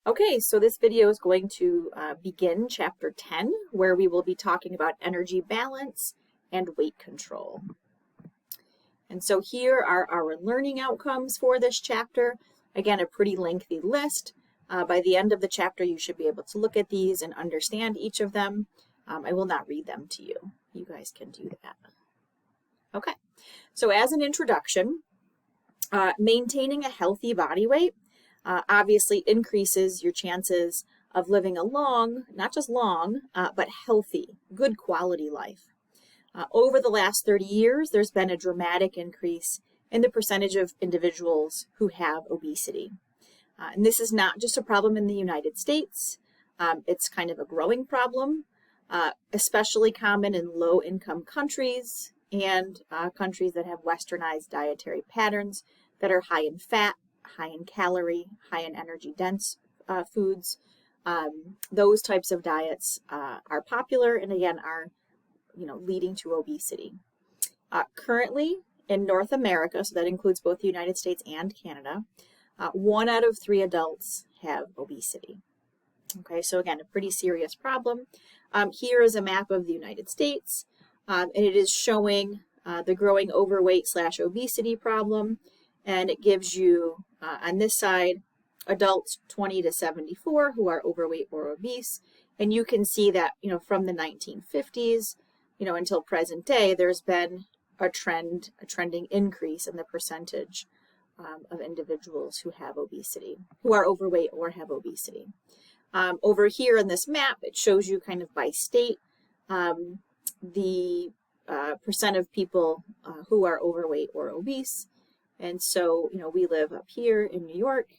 Okay, so this video is going to begin chapter 10, where we will be talking about energy balance and weight control. And so here are our learning outcomes for this chapter. Again, a pretty lengthy list. By the end of the chapter, you should be able to look at these and understand each of them. I will not read them to you. You guys can do that. Okay, so as an introduction, maintaining a healthy body weight obviously increases your chances of living a long, not just long, but healthy, good quality life. Over the last 30 years, there's been a dramatic increase in the percentage of individuals who have obesity. And this is not just a problem in the United States. It's kind of a growing problem, especially common in low-income countries and countries that have westernized dietary patterns that are high in fat, high in calorie, high in energy dense foods. Those types of diets are popular and again are leading to obesity. Currently in North America, so that includes both the United States and Canada, 1 out of 3 adults have obesity. Okay, so again, a pretty serious problem. Here is a map of the United States, and it is showing the growing overweight/obesity problem, and it gives you on this side adults 20 to 74 who are overweight or obese, and you can see that from the 1950s until present day there's been a trending increase in the percentage of individuals who have obesity, who are overweight or have obesity. Over here in this map, it shows you kind of by state the percent of people who are overweight or obese. And so, we live up here in New York,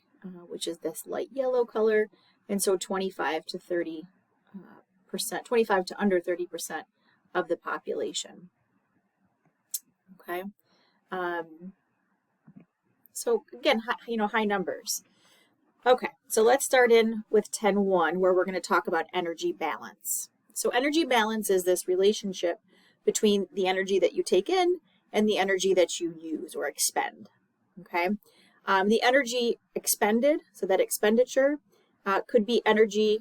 which is this light yellow color. And so 25 to 30%, 25 to under 30% of the population. Okay. So again, high numbers. Okay, so let's start in with 10.1, where we're going to talk about energy balance. So energy balance is this relationship between the energy that you take in and the energy that you use or expend. Okay, the energy expended, so that expenditure, could be energy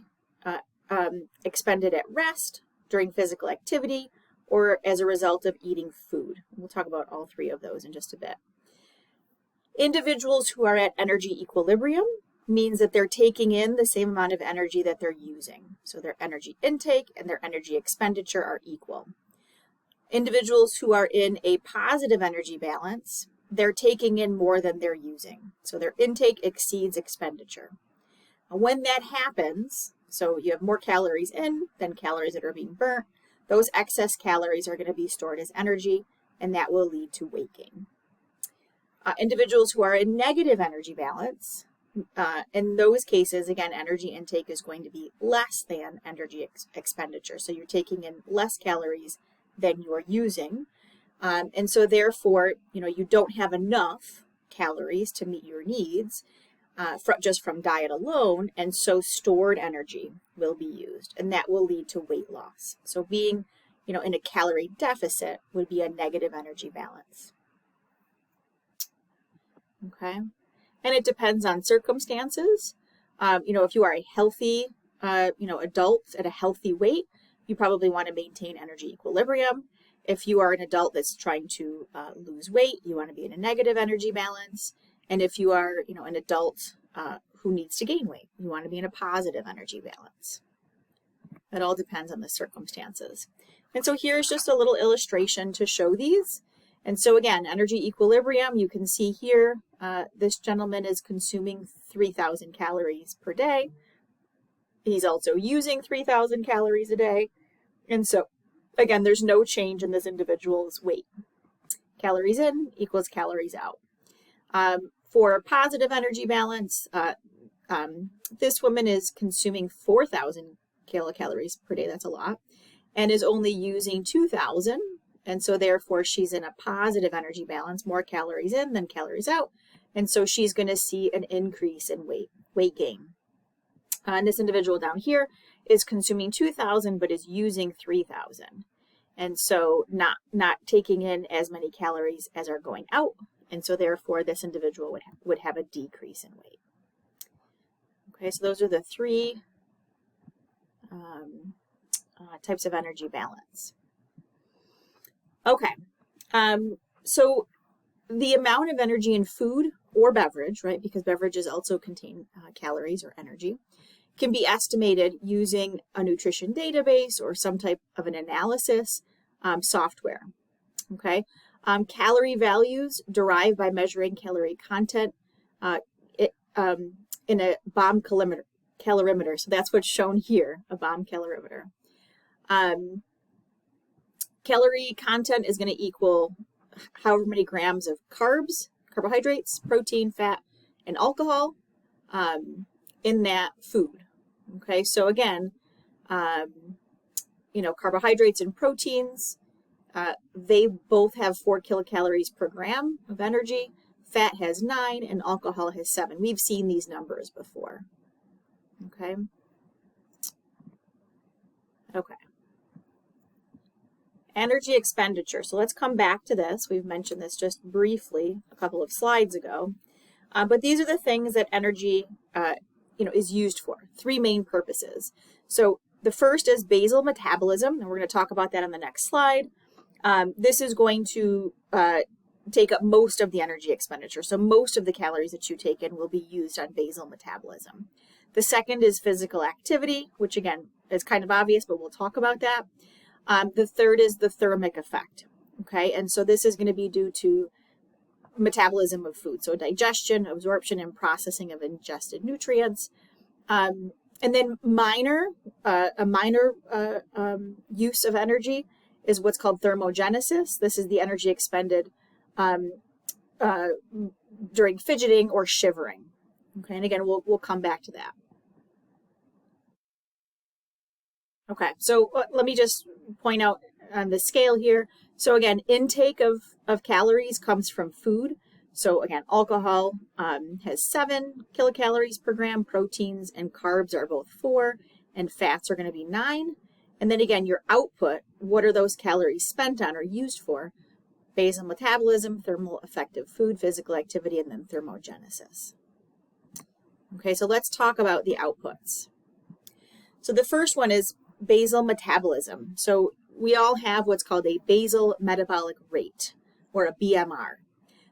expended at rest, during physical activity, or as a result of eating food. We'll talk about all 3 of those in just a bit. Individuals who are at energy equilibrium means that they're taking in the same amount of energy that they're using. So their energy intake and their energy expenditure are equal. Individuals who are in a positive energy balance, they're taking in more than they're using. So their intake exceeds expenditure. When that happens, so you have more calories in than calories that are being burnt, those excess calories are going to be stored as energy, and that will lead to weight gain. Individuals who are in negative energy balance, in those cases, again, energy intake is going to be less than energy expenditure. So you're taking in less calories than you are using. And so therefore, you don't have enough calories to meet your needs just from diet alone. And so stored energy will be used, and that will lead to weight loss. So being, in a calorie deficit would be a negative energy balance. Okay. And it depends on circumstances. If you are a healthy, adult at a healthy weight, you probably want to maintain energy equilibrium. If you are an adult that's trying to lose weight, you want to be in a negative energy balance. And if you are, an adult who needs to gain weight, you want to be in a positive energy balance. It all depends on the circumstances. And so here's just a little illustration to show these. And so again, energy equilibrium, you can see here, this gentleman is consuming 3,000 calories per day. He's also using 3,000 calories a day. And so, again, there's no change in this individual's weight. Calories in equals calories out. For positive energy balance, this woman is consuming 4,000 kilocalories per day. That's a lot. And is only using 2,000. And so therefore she's in a positive energy balance, more calories in than calories out. And so she's going to see an increase in weight gain. And this individual down here is consuming 2,000 but is using 3,000. And so not taking in as many calories as are going out. And so therefore this individual would have a decrease in weight. Okay, so those are the three types of energy balance. Okay, so the amount of energy in food or beverage, right, because beverages also contain calories or energy, can be estimated using a nutrition database or some type of an analysis software. Okay, calorie values derived by measuring calorie content in a bomb calorimeter. So that's what's shown here, a bomb calorimeter. Calorie content is going to equal however many grams of carbs, carbohydrates, protein, fat, and alcohol in that food. Okay, so again, carbohydrates and proteins, they both have 4 kilocalories per gram of energy. Fat has 9 and alcohol has 7. We've seen these numbers before. Okay. Okay. Energy expenditure. So let's come back to this. We've mentioned this just briefly a couple of slides ago. But these are the things that energy is used for. 3 main purposes. So the first is basal metabolism, and we're going to talk about that on the next slide. This is going to take up most of the energy expenditure. So most of the calories that you take in will be used on basal metabolism. The second is physical activity, which again is kind of obvious, but we'll talk about that. The third is the thermic effect. Okay, and so this is going to be due to metabolism of food, so digestion, absorption, and processing of ingested nutrients. And then a minor use of energy is what's called thermogenesis. This is the energy expended during fidgeting or shivering. Okay, and again, we'll come back to that. Okay, so let me just point out on the scale here. So again, intake of calories comes from food. So again, alcohol has 7 kilocalories per gram, proteins and carbs are both 4, and fats are going to be 9. And then again, your output, what are those calories spent on or used for? Basal metabolism, thermal effective food, physical activity, and then thermogenesis. Okay, so let's talk about the outputs. So the first one is basal metabolism. So we all have what's called a basal metabolic rate, or a BMR.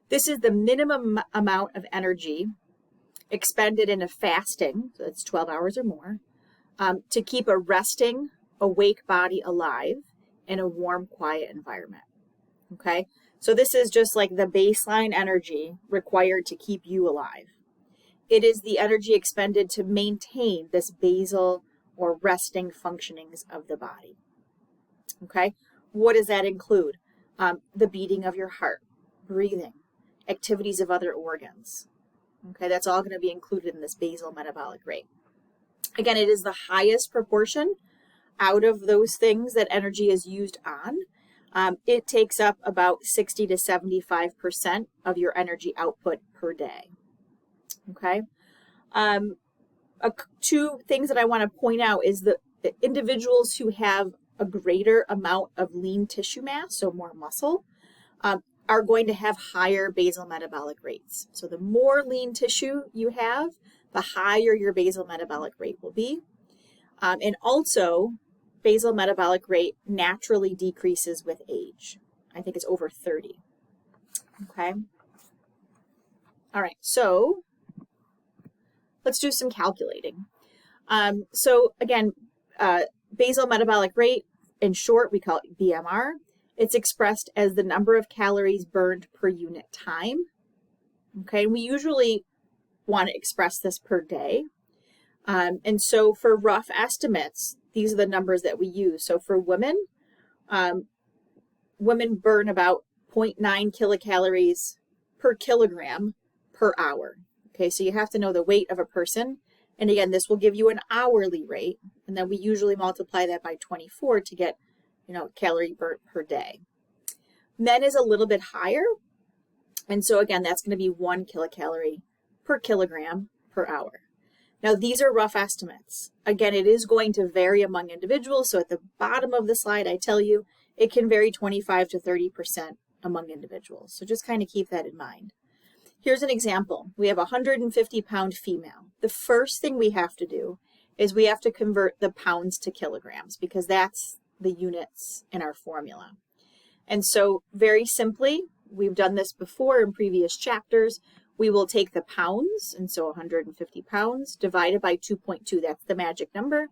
This is the minimum amount of energy expended in a fasting, so it's 12 hours or more, to keep a resting, awake body alive in a warm, quiet environment. Okay, so this is just like the baseline energy required to keep you alive. It is the energy expended to maintain this basal or resting functionings of the body. Okay, what does that include? The beating of your heart, breathing, activities of other organs. Okay, that's all going to be included in this basal metabolic rate. Again, it is the highest proportion out of those things that energy is used on. It takes up about 60 to 75% of your energy output per day. Okay. 2 things that I want to point out is the individuals who have a greater amount of lean tissue mass, so more muscle, are going to have higher basal metabolic rates. So the more lean tissue you have, the higher your basal metabolic rate will be. And also, basal metabolic rate naturally decreases with age. I think it's over 30. Okay. All right, so let's do some calculating. So again, basal metabolic rate, in short, we call it BMR. It's expressed as the number of calories burned per unit time. Okay, and we usually want to express this per day. And so for rough estimates, these are the numbers that we use. So for women, women burn about 0.9 kilocalories per kilogram per hour. Okay, so you have to know the weight of a person. And again, this will give you an hourly rate. And then we usually multiply that by 24 to get, calorie burnt per day. Men is a little bit higher. And so again, that's going to be 1 kilocalorie per kilogram per hour. Now, these are rough estimates. Again, it is going to vary among individuals. So at the bottom of the slide, I tell you, it can vary 25 to 30% among individuals. So just kind of keep that in mind. here's an example. We have a 150-pound female. The first thing we have to do is we have to convert the pounds to kilograms because that's the units in our formula. And so very simply, we've done this before in previous chapters, we will take the pounds, and so 150 pounds divided by 2.2, that's the magic number,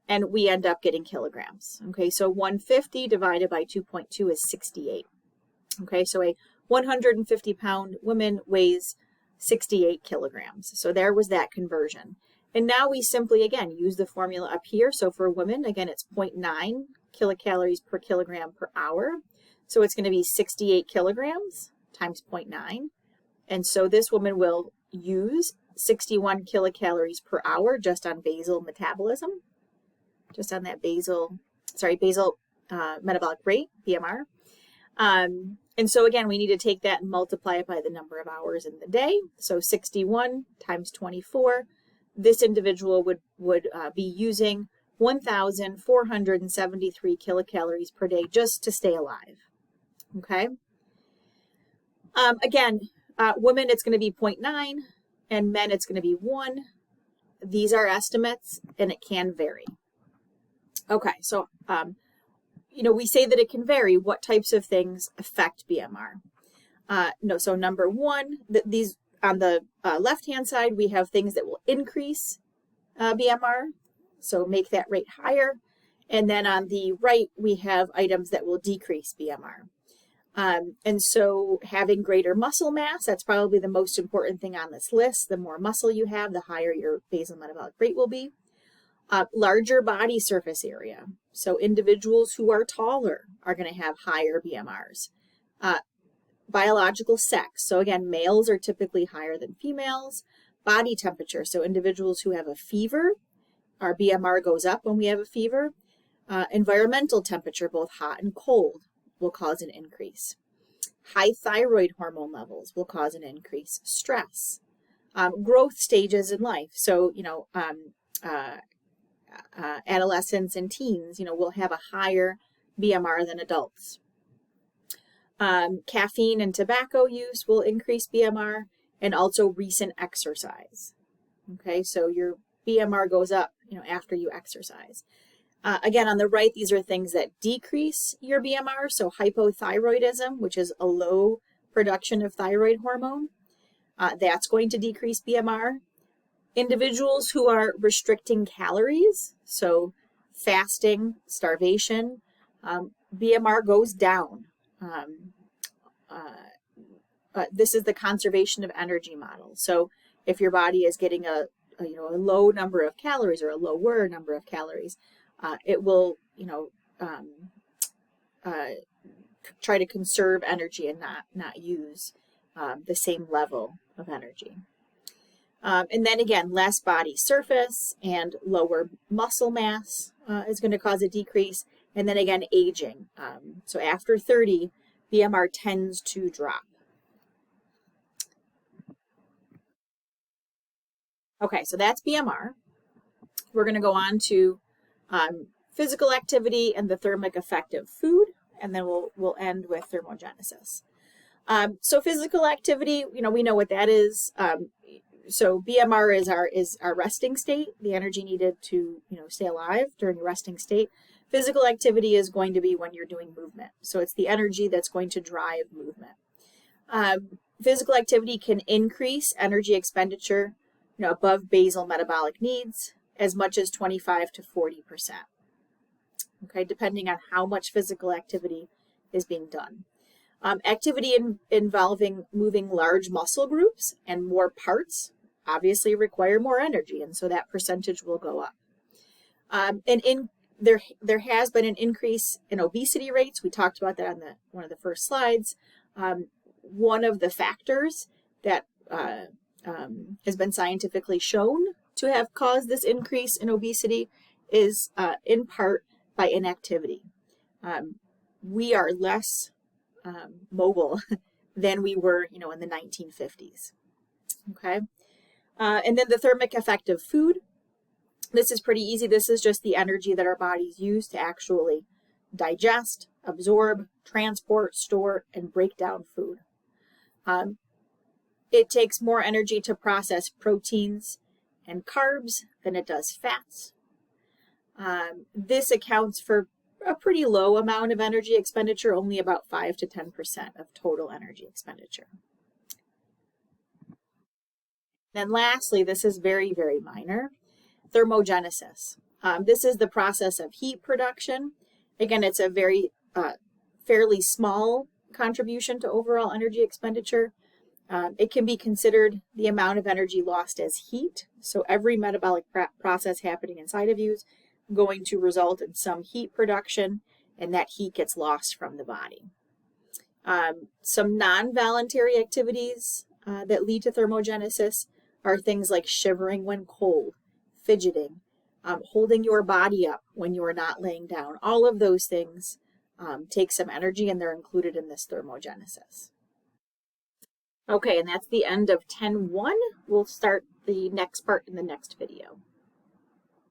and we end up getting kilograms. Okay, so 150 divided by 2.2 is 68. Okay, so a 150-pound woman weighs 68 kilograms. So there was that conversion. And now we simply, again, use the formula up here. So for women, again, it's 0.9 kilocalories per kilogram per hour. So it's going to be 68 kilograms times 0.9. And so this woman will use 61 kilocalories per hour just on basal metabolism, just on that basal metabolic rate, BMR. And so again, we need to take that and multiply it by the number of hours in the day. So 61 times 24, this individual would be using 1,473 kilocalories per day just to stay alive. Okay. Again, women, it's going to be 0.9, and men, it's going to be 1. These are estimates, and it can vary. Okay, so, we say that it can vary. What types of things affect BMR? So number one, these on the left-hand side, we have things that will increase BMR, so make that rate higher. And then on the right, we have items that will decrease BMR. And so having greater muscle mass, that's probably the most important thing on this list. The more muscle you have, the higher your basal metabolic rate will be. Larger body surface area. So individuals who are taller are going to have higher BMRs. Biological sex. So again, males are typically higher than females. Body temperature. So individuals who have a fever, our BMR goes up when we have a fever. Environmental temperature, both hot and cold, will cause an increase. High thyroid hormone levels will cause an increase. Stress. Growth stages in life. So, adolescents and teens, will have a higher BMR than adults. Caffeine and tobacco use will increase BMR, and also recent exercise. Okay, so your BMR goes up, after you exercise. Again, on the right, these are things that decrease your BMR. So hypothyroidism, which is a low production of thyroid hormone, that's going to decrease BMR. Individuals who are restricting calories, so fasting, starvation, BMR goes down. This is the conservation of energy model. So if your body is getting a low number of calories or a lower number of calories, it will, try to conserve energy and not use the same level of energy. And then again, less body surface and lower muscle mass is going to cause a decrease. And then again, aging. So after 30, BMR tends to drop. Okay, so that's BMR. We're going to go on to physical activity and the thermic effect of food, and then we'll end with thermogenesis. So physical activity, we know what that is. So BMR is our resting state, the energy needed to stay alive during a resting state. Physical activity is going to be when you're doing movement. So it's the energy that's going to drive movement. Physical activity can increase energy expenditure above basal metabolic needs as much as 25 to 40%. Okay, depending on how much physical activity is being done. Activity involving moving large muscle groups and more parts obviously require more energy, and so that percentage will go up. There has been an increase in obesity rates. We talked about that on one of the first slides. One of the factors that has been scientifically shown to have caused this increase in obesity is in part by inactivity. We are less mobile than we were, in the 1950s. Okay, and then the thermic effect of food. This is pretty easy. This is just the energy that our bodies use to actually digest, absorb, transport, store, and break down food. It takes more energy to process proteins and carbs than it does fats. This accounts for a pretty low amount of energy expenditure, only about 5 to 10% of total energy expenditure. Then lastly, this is very, very minor, thermogenesis. This is the process of heat production. Again, it's a very fairly small contribution to overall energy expenditure. It can be considered the amount of energy lost as heat. So every metabolic process happening inside of you is going to result in some heat production, and that heat gets lost from the body. Some non-voluntary activities that lead to thermogenesis are things like shivering when cold, fidgeting, holding your body up when you are not laying down. All of those things take some energy, and they're included in this thermogenesis. Okay, and that's the end of 10.1. We'll start the next part in the next video.